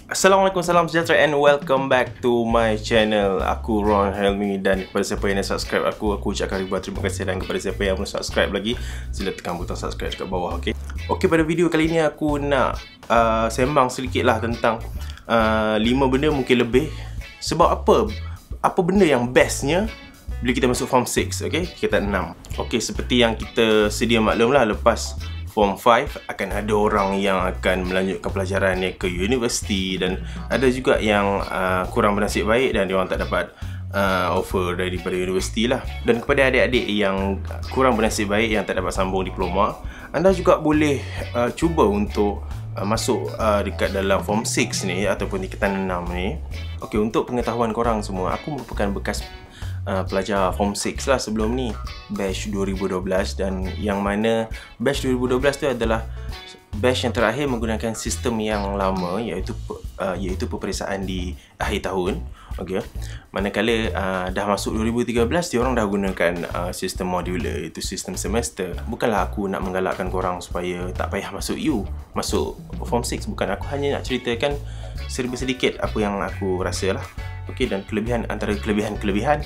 Assalamualaikum, salam sejahtera and welcome back to my channel. Aku Ron Helmi, dan kepada siapa yang dah subscribe aku ucapkan ribuan terima kasih. Dan kepada siapa yang belum subscribe lagi, sila tekan butang subscribe dekat bawah, okey? Okey, pada video kali ni aku nak sembang sedikit lah tentang 5 benda mungkin lebih. Sebab apa benda yang bestnya bila kita masuk form 6, okey? Kita 6. Okey, seperti yang kita sedia maklum lah, lepas Form 5 akan ada orang yang akan melanjutkan pelajarannya ke universiti, dan ada juga yang kurang bernasib baik dan diorang tak dapat offer daripada universiti lah. Dan kepada adik-adik yang kurang bernasib baik yang tak dapat sambung diploma, anda juga boleh cuba untuk masuk dekat dalam form 6 ni ataupun tingkatan 6 ni. Okey, untuk pengetahuan korang semua, aku merupakan bekas pelajar form 6 lah sebelum ni, batch 2012, dan yang mana batch 2012 tu adalah batch yang terakhir menggunakan sistem yang lama, iaitu peperiksaan di akhir tahun. Okey, manakala dah masuk 2013, diorang dah gunakan sistem modular, iaitu sistem semester. Bukanlah aku nak menggalakkan korang supaya tak payah masuk form 6, bukan. Aku hanya nak ceritakan serba sedikit apa yang aku rasa lah. Okey, dan antara kelebihan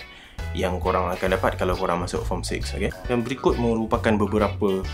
yang korang akan dapat kalau korang masuk form 6, okay? Dan berikut merupakan beberapa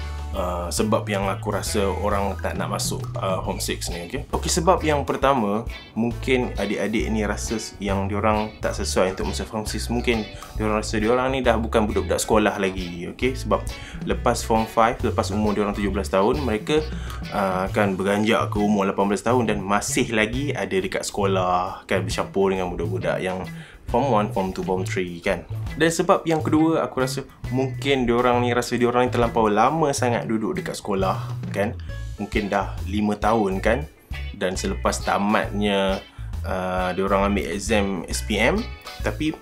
sebab yang aku rasa orang tak nak masuk form 6 ni, okay? Okey, sebab yang pertama, mungkin adik-adik ni rasa yang diorang tak sesuai untuk masuk form 6. Mungkin diorang rasa diorang ni dah bukan budak-budak sekolah lagi, okay? Sebab lepas form 5, lepas umur diorang 17 tahun, mereka akan beranjak ke umur 18 tahun dan masih lagi ada dekat sekolah, kan, bercampur dengan budak-budak yang Form 1, Form 2, Form 3, kan. Dan sebab yang kedua, aku rasa mungkin diorang ni terlampau lama sangat duduk dekat sekolah, kan. Mungkin dah 5 tahun, kan. Dan selepas tamatnya diorang ambil exam SPM, tapi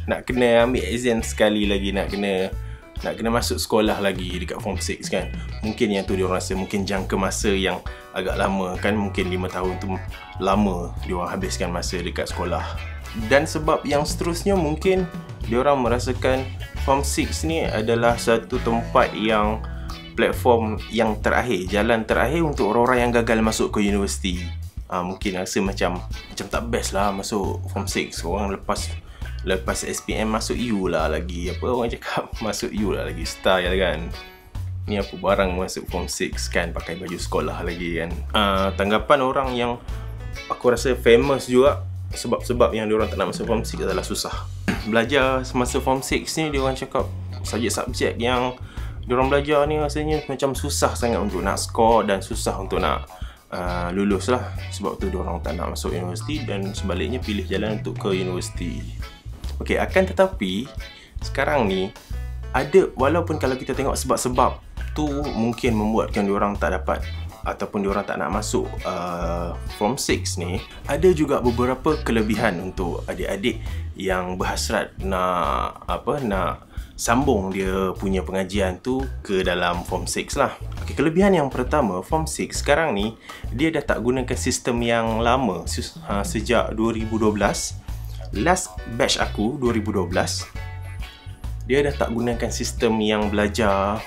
nak kena ambil exam sekali lagi, nak kena masuk sekolah lagi dekat form 6, kan. Mungkin yang tu diorang rasa mungkin jangka masa yang agak lama, kan. Mungkin 5 tahun tu lama diorang habiskan masa dekat sekolah. Dan sebab yang seterusnya, mungkin diorang merasakan form 6 ni adalah satu tempat yang platform yang terakhir, jalan terakhir untuk orang-orang yang gagal masuk ke universiti. Mungkin rasa macam tak best lah masuk form 6. Orang lepas SPM masuk U lah lagi. Apa orang cakap, masuk U lah lagi, style, kan. Ni apa barang masuk form 6, kan, pakai baju sekolah lagi, kan. Tanggapan orang yang aku rasa famous juga, sebab yang diorang tak nak masuk form 6 adalah susah. Belajar semasa form 6 ni, diorang cakap subjek-subjek yang diorang belajar ni rasanya macam susah sangat untuk nak score dan susah untuk nak lulus lah. Sebab tu diorang tak nak masuk universiti, dan sebaliknya pilih jalan untuk ke universiti. Okey, akan tetapi sekarang ni ada, walaupun kalau kita tengok sebab-sebab tu mungkin membuatkan diorang tak dapat ataupun diorang tak nak masuk form 6 ni, ada juga beberapa kelebihan untuk adik-adik yang berhasrat nak sambung dia punya pengajian tu ke dalam form 6 lah. Okay, kelebihan yang pertama, form 6 sekarang ni dia dah tak gunakan sistem yang lama sejak 2012. Last batch aku 2012, dia dah tak gunakan sistem yang belajar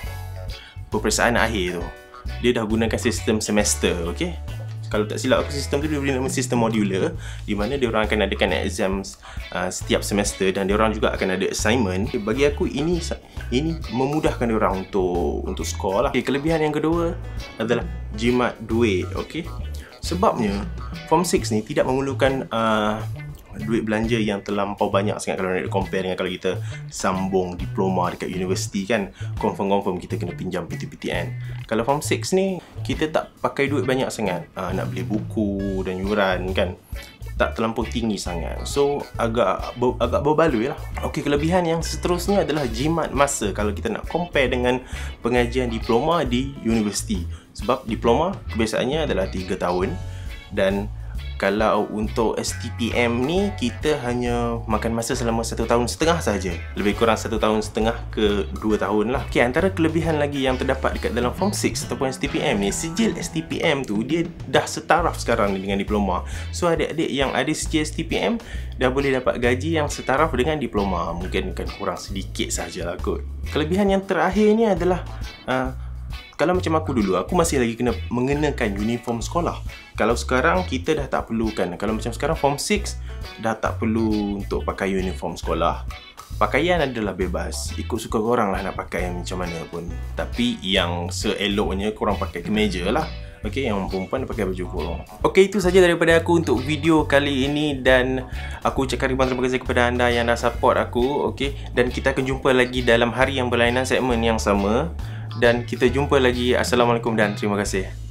peperiksaan akhir tu. Dia dah gunakan sistem semester, okey. Kalau tak silap aku, sistem tu dia beri nama sistem modular, di mana dia orang akan adakan exam setiap semester, dan dia orang juga akan ada assignment. Bagi aku ini memudahkan dia orang untuk skor lah. Okay, kelebihan yang kedua adalah jimat duit, okey. Sebabnya form 6 ni tidak memerlukan duit belanja yang terlampau banyak sangat kalau nak compare dengan kalau kita sambung diploma dekat universiti, kan. Confirm kita kena pinjam PTPTN. Kalau form 6 ni kita tak pakai duit banyak sangat. Nak beli buku dan yuran, kan, tak terlampau tinggi sangat. So agak berbaloi lah. Okey, kelebihan yang seterusnya adalah jimat masa kalau kita nak compare dengan pengajian diploma di universiti. Sebab diploma kebiasaannya adalah 3 tahun, dan kalau untuk STPM ni kita hanya makan masa selama 1,5 tahun saja. Lebih kurang 1,5 tahun ke 2 tahun lah. Okay, antara kelebihan lagi yang terdapat dekat dalam form 6 ataupun STPM ni, sijil STPM tu dia dah setaraf sekarang ni dengan diploma. So adik-adik yang ada sijil STPM dah boleh dapat gaji yang setaraf dengan diploma. Mungkin kan kurang sedikit sajalah kot. Kelebihan yang terakhir ni adalah Kalau macam aku dulu, aku masih lagi kena mengenakan uniform sekolah. Kalau sekarang kita dah tak perlukan. Kalau macam sekarang form 6 dah tak perlu untuk pakai uniform sekolah. Pakaian adalah bebas, ikut suka korang lah nak pakai yang macam mana pun. Tapi yang seeloknya korang pakai kemeja lah. Okey, yang perempuan dia pakai baju kurung. Okey, itu saja daripada aku untuk video kali ini. Dan aku ucapkan ribuan terima kasih kepada anda yang dah support aku. Okey, dan kita akan jumpa lagi dalam hari yang berlainan, segmen yang sama. Dan kita jumpa lagi. Assalamualaikum dan terima kasih.